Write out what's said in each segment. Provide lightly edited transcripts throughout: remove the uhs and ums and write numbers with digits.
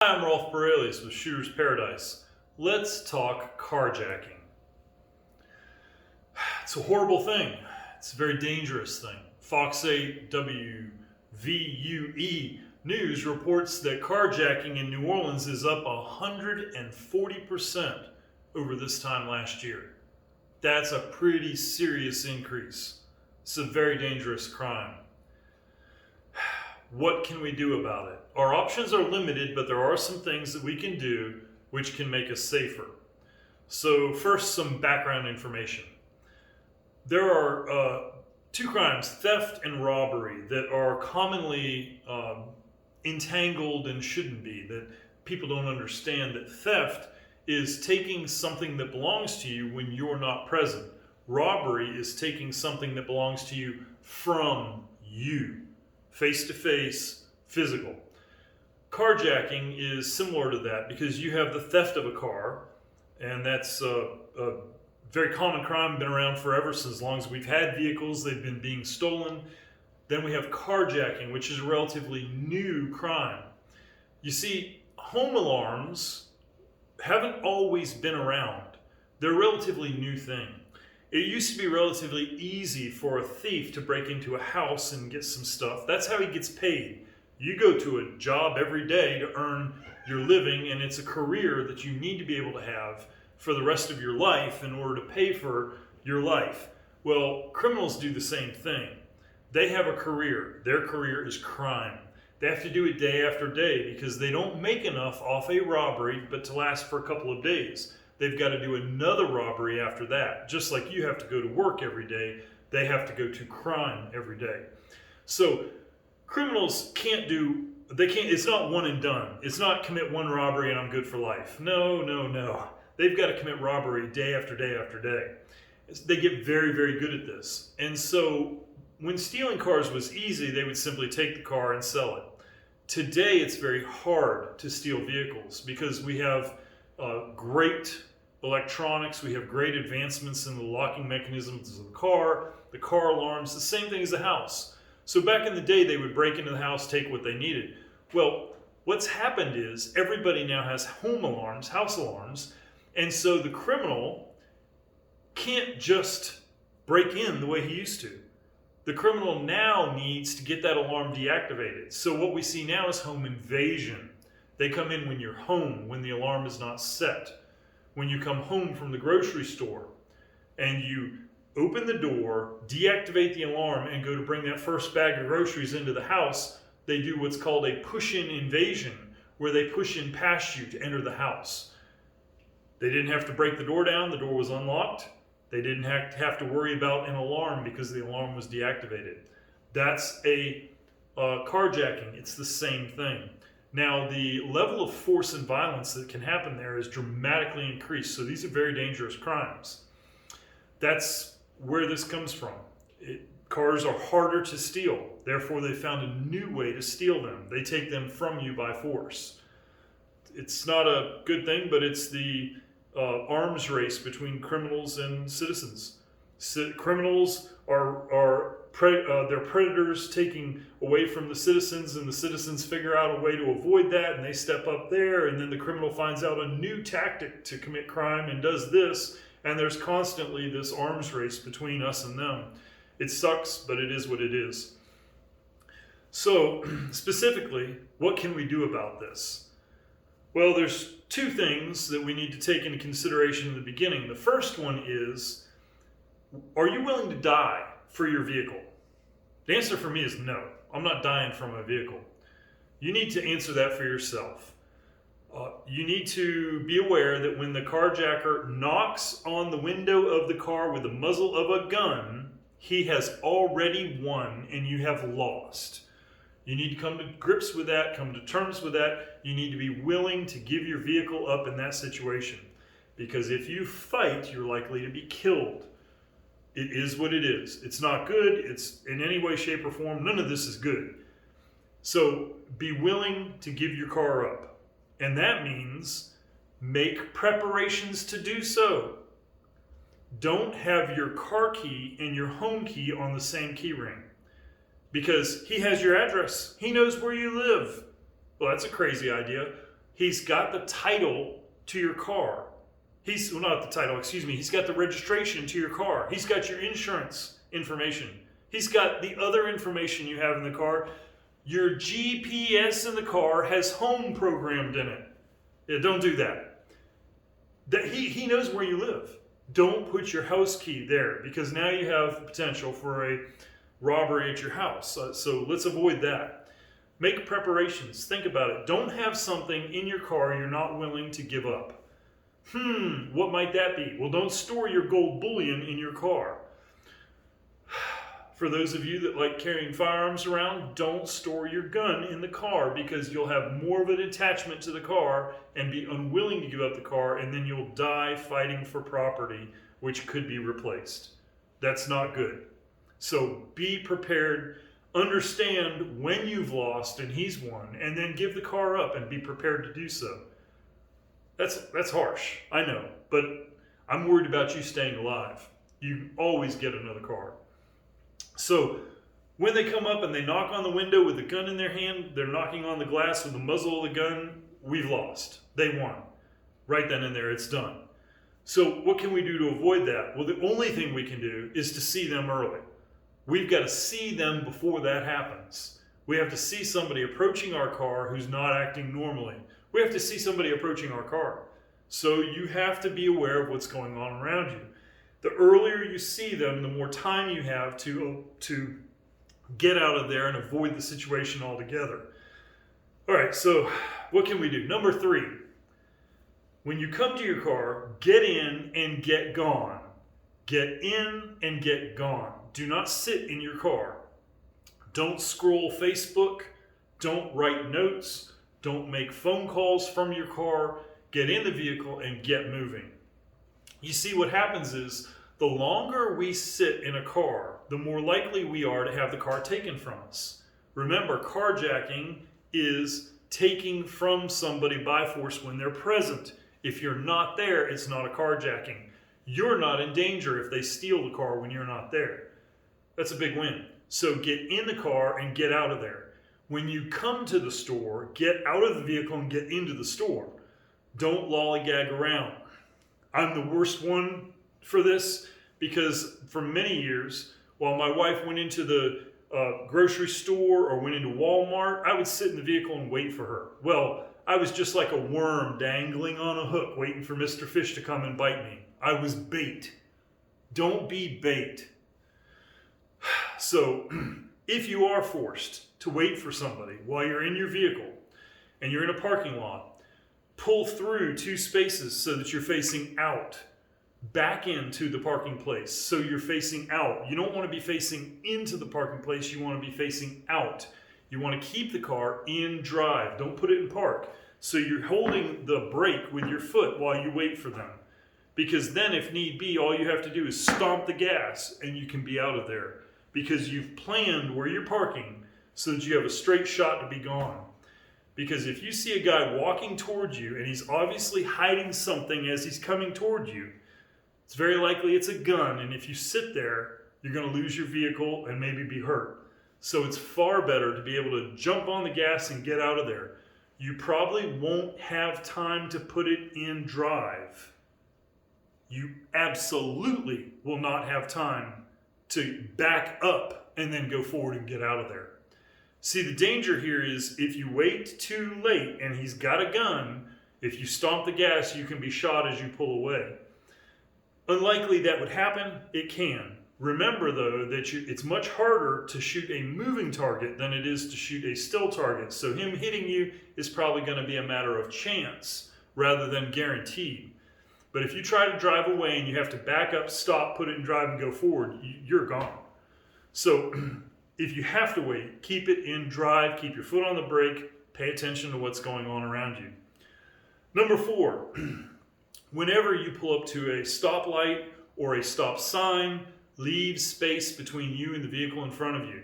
Hi, I'm Rolf Borelius with Shooter's Paradise. Let's talk carjacking. It's a horrible thing. It's a very dangerous thing. Fox 8 WVUE News reports that carjacking in New Orleans is up 140% over this time last year. That's a pretty serious increase. It's a very dangerous crime. What can we do about it? Our options are limited, but there are some things that we can do which can make us safer. So first, some background information. There are two crimes, theft and robbery, that are commonly entangled and shouldn't be, that people don't understand that theft is taking something that belongs to you when you're not present. Robbery is taking something that belongs to you from you. Face-to-face, physical. Carjacking is similar to that because you have the theft of a car, and that's a very common crime, been around forever, since as long as we've had vehicles, they've been being stolen. Then we have carjacking, which is a relatively new crime. You see, home alarms haven't always been around. They're a relatively new thing. It used to be relatively easy for a thief to break into a house and get some stuff. That's how he gets paid. You go to a job every day to earn your living, and it's a career that you need to be able to have for the rest of your life in order to pay for your life. Well, criminals do the same thing. They have a career. Their career is crime. They have to do it day after day because they don't make enough off a robbery but to last for a couple of days. They've got to do another robbery after that. Just like you have to go to work every day, they have to go to crime every day. So criminals it's not one and done. It's not commit one robbery and I'm good for life. No. They've got to commit robbery day after day after day. They get very, very good at this. And so when stealing cars was easy, they would simply take the car and sell it. Today, it's very hard to steal vehicles because we have great electronics, we have great advancements in the locking mechanisms of the car alarms, the same thing as the house. So back in the day, they would break into the house, take what they needed. Well, what's happened is everybody now has home alarms, house alarms, and so the criminal can't just break in the way he used to. The criminal now needs to get that alarm deactivated. So what we see now is home invasion. They come in when you're home, when the alarm is not set. When you come home from the grocery store and you open the door, deactivate the alarm, and go to bring that first bag of groceries into the house, they do what's called a push-in invasion, where they push in past you to enter the house. They didn't have to break the door down. The door was unlocked. They didn't have to worry about an alarm because the alarm was deactivated. That's a carjacking. It's the same thing. Now, the level of force and violence that can happen there is dramatically increased. So these are very dangerous crimes. That's where this comes from. Cars are harder to steal. Therefore, they found a new way to steal them. They take them from you by force. It's not a good thing, but it's the arms race between criminals and citizens. Criminals they're predators taking away from the citizens, and the citizens figure out a way to avoid that, and they step up there, and then the criminal finds out a new tactic to commit crime and does this, and there's constantly this arms race between us and them. It sucks, but it is what it is. So, specifically, what can we do about this? Well, there's two things that we need to take into consideration in the beginning. The first one is, are you willing to die for your vehicle? The answer for me is no. I'm not dying from a vehicle. You need to answer that for yourself. You need to be aware that when the carjacker knocks on the window of the car with the muzzle of a gun, he has already won and you have lost. You need to come to grips with that, come to terms with that. You need to be willing to give your vehicle up in that situation. Because if you fight, you're likely to be killed. It is what it is. It's not good. It's in any way, shape, or form. None of this is good. So be willing to give your car up. And that means make preparations to do so. Don't have your car key and your home key on the same key ring. because he has your address. He knows where you live. Well, that's a crazy idea. He's got the title to your car. Well, not the title, excuse me. He's got the registration to your car. He's got your insurance information. He's got the other information you have in the car. Your GPS in the car has home programmed in it. Yeah, don't do that. He knows where you live. Don't put your house key there, because now you have potential for a robbery at your house. So let's avoid that. Make preparations. Think about it. Don't have something in your car you're not willing to give up. What might that be? Well, don't store your gold bullion in your car. For those of you that like carrying firearms around, don't store your gun in the car, because you'll have more of an attachment to the car and be unwilling to give up the car, and then you'll die fighting for property, which could be replaced. That's not good. So be prepared. Understand when you've lost and he's won, and then give the car up and be prepared to do so. That's harsh, I know, but I'm worried about you staying alive. You always get another car. So when they come up and they knock on the window with the gun in their hand, they're knocking on the glass with the muzzle of the gun, we've lost. They won. Right then and there, it's done. So what can we do to avoid that? Well, the only thing we can do is to see them early. We've got to see them before that happens. We have to see somebody approaching our car who's not acting normally. We have to see somebody approaching our car. So you have to be aware of what's going on around you. The earlier you see them, the more time you have to get out of there and avoid the situation altogether. All right, so what can we do? Number 3, when you come to your car, get in and get gone. Get in and get gone. Do not sit in your car. Don't scroll Facebook. Don't write notes. Don't make phone calls from your car. Get in the vehicle and get moving. You see, what happens is the longer we sit in a car, the more likely we are to have the car taken from us. Remember, carjacking is taking from somebody by force when they're present. If you're not there, it's not a carjacking. You're not in danger if they steal the car when you're not there. That's a big win. So get in the car and get out of there. When you come to the store, get out of the vehicle and get into the store. Don't lollygag around. I'm the worst one for this, because for many years, while my wife went into the grocery store or went into Walmart, I would sit in the vehicle and wait for her. Well, I was just like a worm dangling on a hook waiting for Mr. Fish to come and bite me. I was bait. Don't be bait. So if you are forced to wait for somebody while you're in your vehicle and you're in a parking lot, pull through 2 spaces so that you're facing out, back into the parking place so you're facing out. You don't want to be facing into the parking place, you want to be facing out. You want to keep the car in drive, don't put it in park. So you're holding the brake with your foot while you wait for them. Because then if need be, all you have to do is stomp the gas and you can be out of there. Because you've planned where you're parking so that you have a straight shot to be gone. Because if you see a guy walking towards you and he's obviously hiding something as he's coming toward you, it's very likely it's a gun, and if you sit there, you're going to lose your vehicle and maybe be hurt. So it's far better to be able to jump on the gas and get out of there. You probably won't have time to put it in drive. You absolutely will not have time to back up and then go forward and get out of there. See, the danger here is if you wait too late and he's got a gun, if you stomp the gas, you can be shot as you pull away. Unlikely that would happen, it can. Remember though that it's much harder to shoot a moving target than it is to shoot a still target. So him hitting you is probably going to be a matter of chance rather than guaranteed. But if you try to drive away and you have to back up, stop, put it in drive and go forward, you're gone. So if you have to wait, keep it in drive, keep your foot on the brake, pay attention to what's going on around you. Number 4, whenever you pull up to a stoplight or a stop sign, leave space between you and the vehicle in front of you.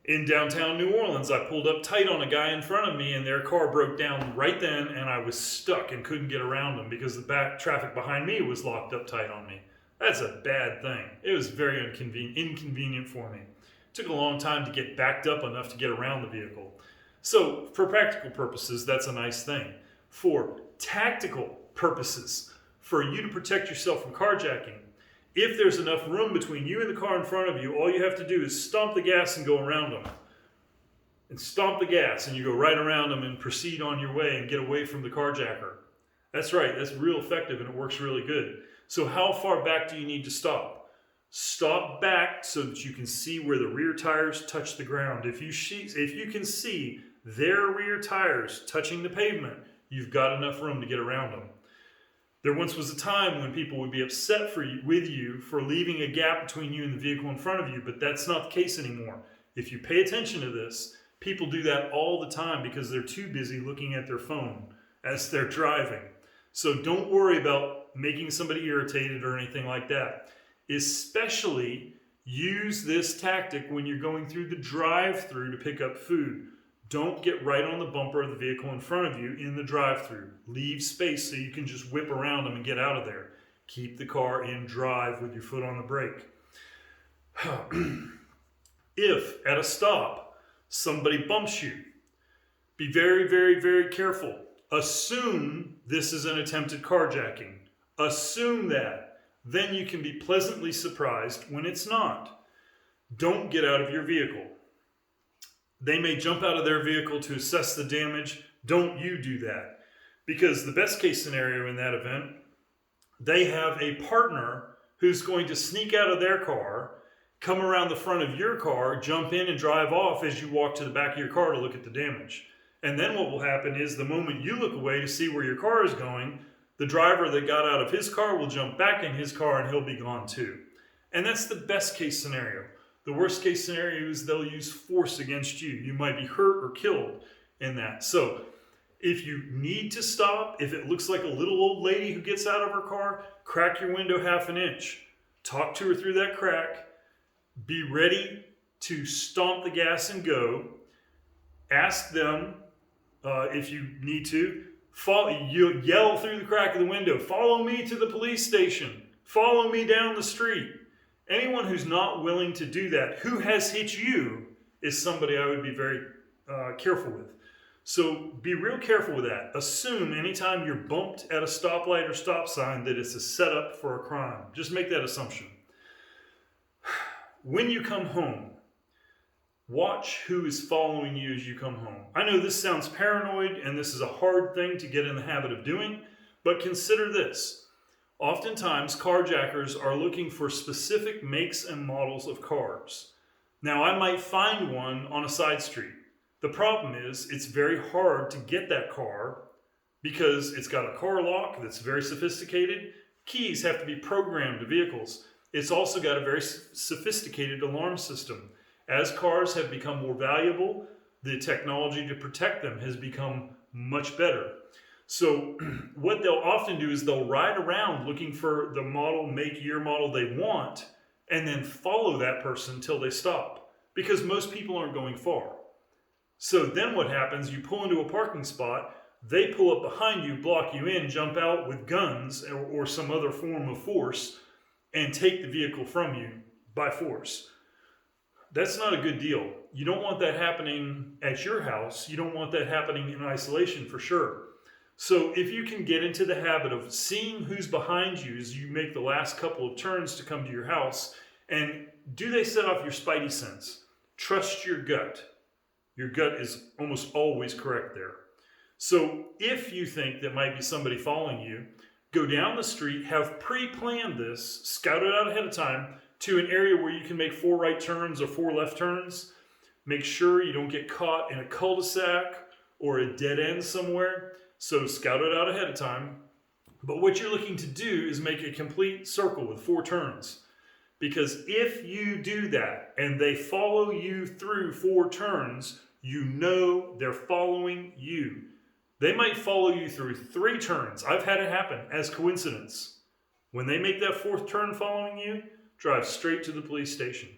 In downtown New Orleans, I pulled up tight on a guy in front of me and their car broke down right then and I was stuck and couldn't get around them because the back traffic behind me was locked up tight on me. That's a bad thing. It was very inconvenient for me. It took a long time to get backed up enough to get around the vehicle. So for practical purposes, that's a nice thing. For tactical purposes, for you to protect yourself from carjacking, if there's enough room between you and the car in front of you, all you have to do is stomp the gas and go around them. And stomp the gas and you go right around them and proceed on your way and get away from the carjacker. That's right, that's real effective and it works really good. So how far back do you need to stop? Stop back so that you can see where the rear tires touch the ground. If you can see their rear tires touching the pavement, you've got enough room to get around them. There once was a time when people would be upset with you for leaving a gap between you and the vehicle in front of you, but that's not the case anymore. If you pay attention to this, people do that all the time because they're too busy looking at their phone as they're driving. So don't worry about making somebody irritated or anything like that. Especially use this tactic when you're going through the drive-thru to pick up food. Don't get right on the bumper of the vehicle in front of you in the drive-thru. Leave space so you can just whip around them and get out of there. Keep the car in drive with your foot on the brake. If at a stop somebody bumps you, be very, very, very careful. Assume this is an attempted carjacking. Assume that. Then you can be pleasantly surprised when it's not. Don't get out of your vehicle. They may jump out of their vehicle to assess the damage. Don't you do that. Because the best case scenario in that event, they have a partner who's going to sneak out of their car, come around the front of your car, jump in and drive off as you walk to the back of your car to look at the damage. And then what will happen is the moment you look away to see where your car is going, the driver that got out of his car will jump back in his car and he'll be gone too. And that's the best case scenario. The worst case scenario is they'll use force against you. You might be hurt or killed in that. So if you need to stop, if it looks like a little old lady who gets out of her car, crack your window half an inch. Talk to her through that crack. Be ready to stomp the gas and go. Ask them, if you need to, you yell through the crack of the window, follow me to the police station. Follow me down the street. Anyone who's not willing to do that, who has hit you, is somebody I would be very careful with. So be real careful with that. Assume anytime you're bumped at a stoplight or stop sign that it's a setup for a crime. Just make that assumption. When you come home, watch who is following you as you come home. I know this sounds paranoid and this is a hard thing to get in the habit of doing, but consider this. Oftentimes, carjackers are looking for specific makes and models of cars. Now, I might find one on a side street. The problem is it's very hard to get that car because it's got a car lock that's very sophisticated. Keys have to be programmed to vehicles. It's also got a very sophisticated alarm system. As cars have become more valuable, the technology to protect them has become much better. So what they'll often do is they'll ride around looking for the model, make, year model they want, and then follow that person until they stop. Because most people aren't going far. So then what happens, you pull into a parking spot, they pull up behind you, block you in, jump out with guns or some other form of force, and take the vehicle from you by force. That's not a good deal. You don't want that happening at your house. You don't want that happening in isolation for sure. So if you can get into the habit of seeing who's behind you as you make the last couple of turns to come to your house, and do they set off your spidey sense? Trust your gut. Your gut is almost always correct there. So if you think there might be somebody following you, go down the street, have pre-planned this, scout it out ahead of time, to an area where you can make 4 right turns or 4 left turns. Make sure you don't get caught in a cul-de-sac or a dead end somewhere. So scout it out ahead of time. But what you're looking to do is make a complete circle with 4 turns. Because if you do that and they follow you through 4 turns, you know they're following you. They might follow you through 3 turns. I've had it happen as coincidence. When they make that 4th turn following you, drive straight to the police station.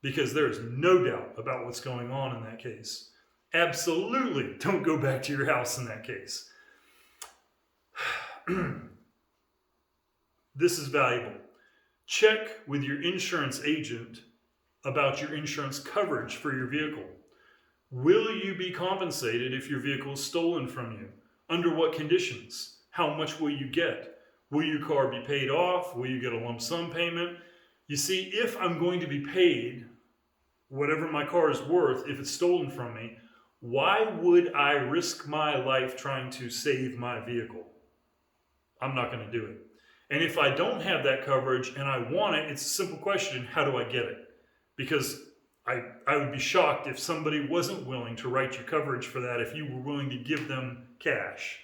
Because there is no doubt about what's going on in that case. Absolutely don't go back to your house in that case. This is valuable. Check with your insurance agent about your insurance coverage for your vehicle. Will you be compensated if your vehicle is stolen from you? Under what conditions? How much will you get? Will your car be paid off? Will you get a lump sum payment? You see, if I'm going to be paid whatever my car is worth if it's stolen from me, why would I risk my life trying to save my vehicle? I'm not going to do it. And if I don't have that coverage and I want it, it's a simple question: how do I get it? Because I would be shocked if somebody wasn't willing to write you coverage for that if you were willing to give them cash.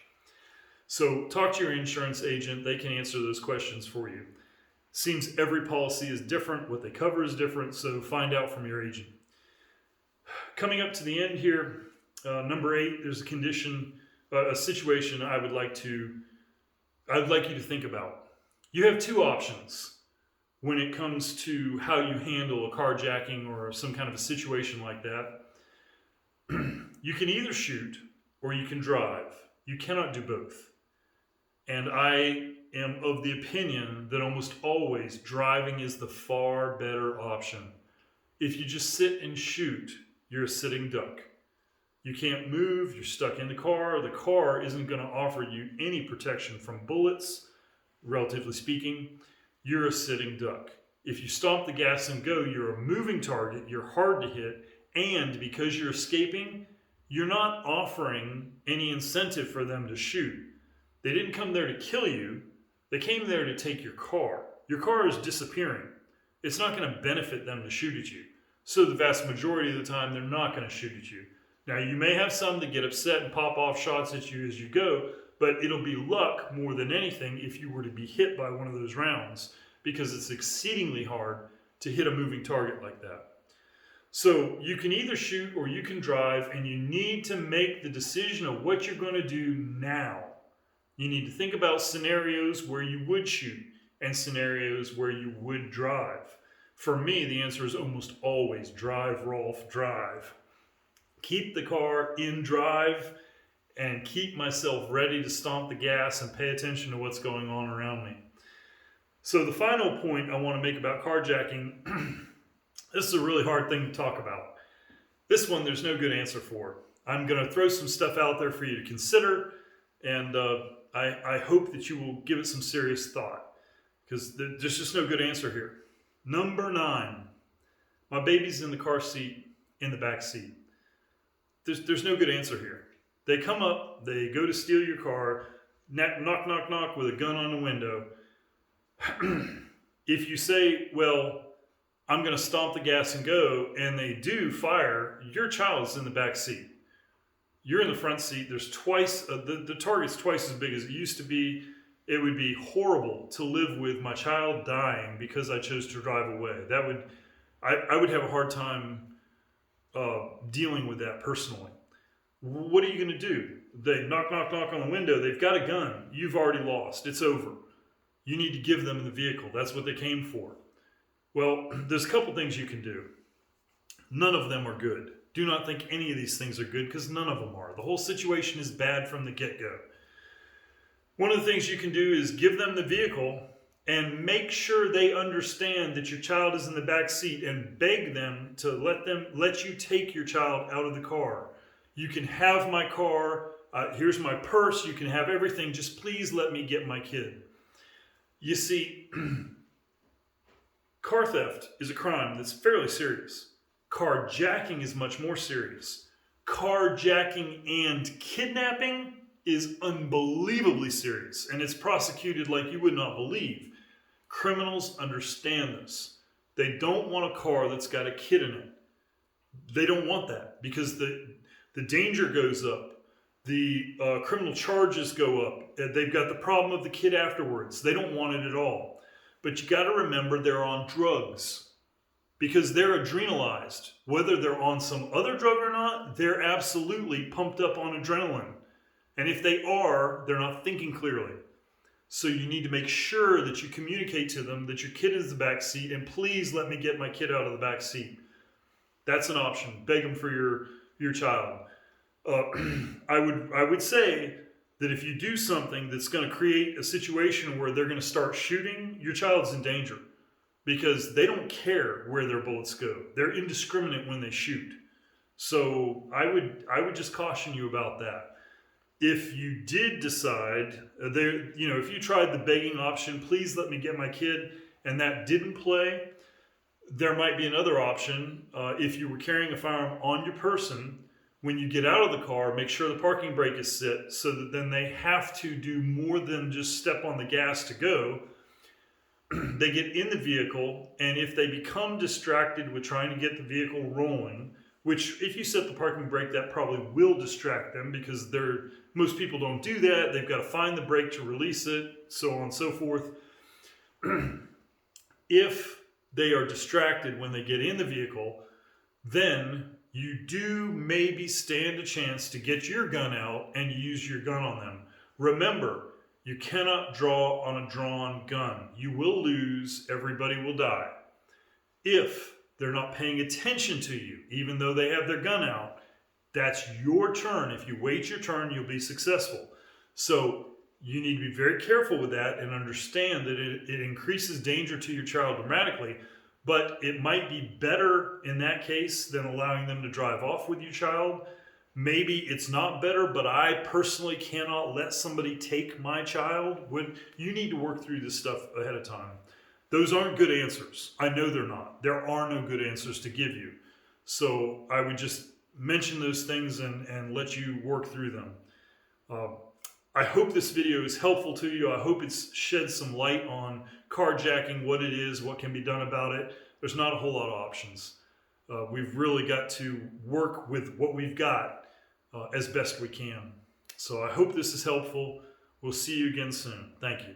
So talk to your insurance agent. They can answer those questions for you. Seems every policy is different. What they cover is different. So find out from your agent. Coming up to the end here, number 8, there's a situation I'd like you to think about. You have 2 options when it comes to how you handle a carjacking or some kind of a situation like that. You can either shoot or you can drive. You cannot do both. And I am of the opinion that almost always driving is the far better option. If you just sit and shoot, you're a sitting duck. You can't move, you're stuck in the car. The car isn't going to offer you any protection from bullets, relatively speaking. You're a sitting duck. If you stomp the gas and go, you're a moving target, you're hard to hit, and because you're escaping, you're not offering any incentive for them to shoot. They didn't come there to kill you, they came there to take your car. Your car is disappearing. It's not going to benefit them to shoot at you. So the vast majority of the time, they're not going to shoot at you. Now, you may have some that get upset and pop off shots at you as you go, but it'll be luck more than anything if you were to be hit by one of those rounds, because it's exceedingly hard to hit a moving target like that. So you can either shoot or you can drive, and you need to make the decision of what you're going to do now. You need to think about scenarios where you would shoot and scenarios where you would drive. For me, the answer is almost always drive, Rolf, drive. Keep the car in drive and keep myself ready to stomp the gas and pay attention to what's going on around me. So the final point I want to make about carjacking, this is a really hard thing to talk about. This one, there's no good answer for. I'm going to throw some stuff out there for you to consider, and I hope that you will give it some serious thought, because there's just no good answer here. Number 9, my baby's in the car seat, in the back seat. There's no good answer here. They come up, they go to steal your car, knock, knock, knock with a gun on the window. If you say, well, I'm going to stomp the gas and go, and they do fire, your child's in the back seat. You're in the front seat. There's twice, the target's twice as big as it used to be. It would be horrible to live with my child dying because I chose to drive away. I would have a hard time dealing with that personally. What are you going to do? They knock, knock, knock on the window. They've got a gun. You've already lost. It's over. You need to give them the vehicle. That's what they came for. Well, there's a couple things you can do. None of them are good. Do not think any of these things are good, because none of them are. The whole situation is bad from the get-go. One of the things you can do is give them the vehicle and make sure they understand that your child is in the back seat, and beg them to let you take your child out of the car. You can have my car. Here's my purse. You can have everything. Just please let me get my kid. You see, car theft is a crime that's fairly serious. Carjacking is much more serious. Carjacking and kidnapping is unbelievably serious, and it's prosecuted like you would not believe. Criminals understand this. They don't want a car that's got a kid in it. They don't want that, because the danger goes up. The criminal charges go up. They've got the problem of the kid afterwards. They don't want it at all. But you got to remember, they're on drugs, because they're adrenalized. Whether they're on some other drug or not, they're absolutely pumped up on adrenaline. And if they are, they're not thinking clearly. So you need to make sure that you communicate to them that your kid is in the back seat, and please let me get my kid out of the back seat. That's an option. Beg them for your child. I would say that if you do something that's going to create a situation where they're going to start shooting, your child's in danger, because they don't care where their bullets go. They're indiscriminate when they shoot. So I would just caution you about that. If you did decide if you tried the begging option, please let me get my kid, and that didn't play, there might be another option. If you were carrying a firearm on your person, when you get out of the car, make sure the parking brake is set so that then they have to do more than just step on the gas to go. They get in the vehicle, and if they become distracted with trying to get the vehicle rolling, which if you set the parking brake, that probably will distract them because most people don't do that. They've got to find the brake to release it, so on and so forth. If they are distracted when they get in the vehicle, then you do maybe stand a chance to get your gun out and use your gun on them. Remember, you cannot draw on a drawn gun. You will lose. Everybody will die. If they're not paying attention to you, even though they have their gun out, that's your turn. If you wait your turn, you'll be successful. So you need to be very careful with that and understand that it increases danger to your child dramatically, but it might be better in that case than allowing them to drive off with your child. Maybe it's not better, but I personally cannot let somebody take my child. You need to work through this stuff ahead of time. Those aren't good answers. I know they're not. There are no good answers to give you. So I would just mention those things and let you work through them. I hope this video is helpful to you. I hope it's shed some light on carjacking, what it is, what can be done about it. There's not a whole lot of options. We've really got to work with what we've got as best we can. So I hope this is helpful. We'll see you again soon. Thank you.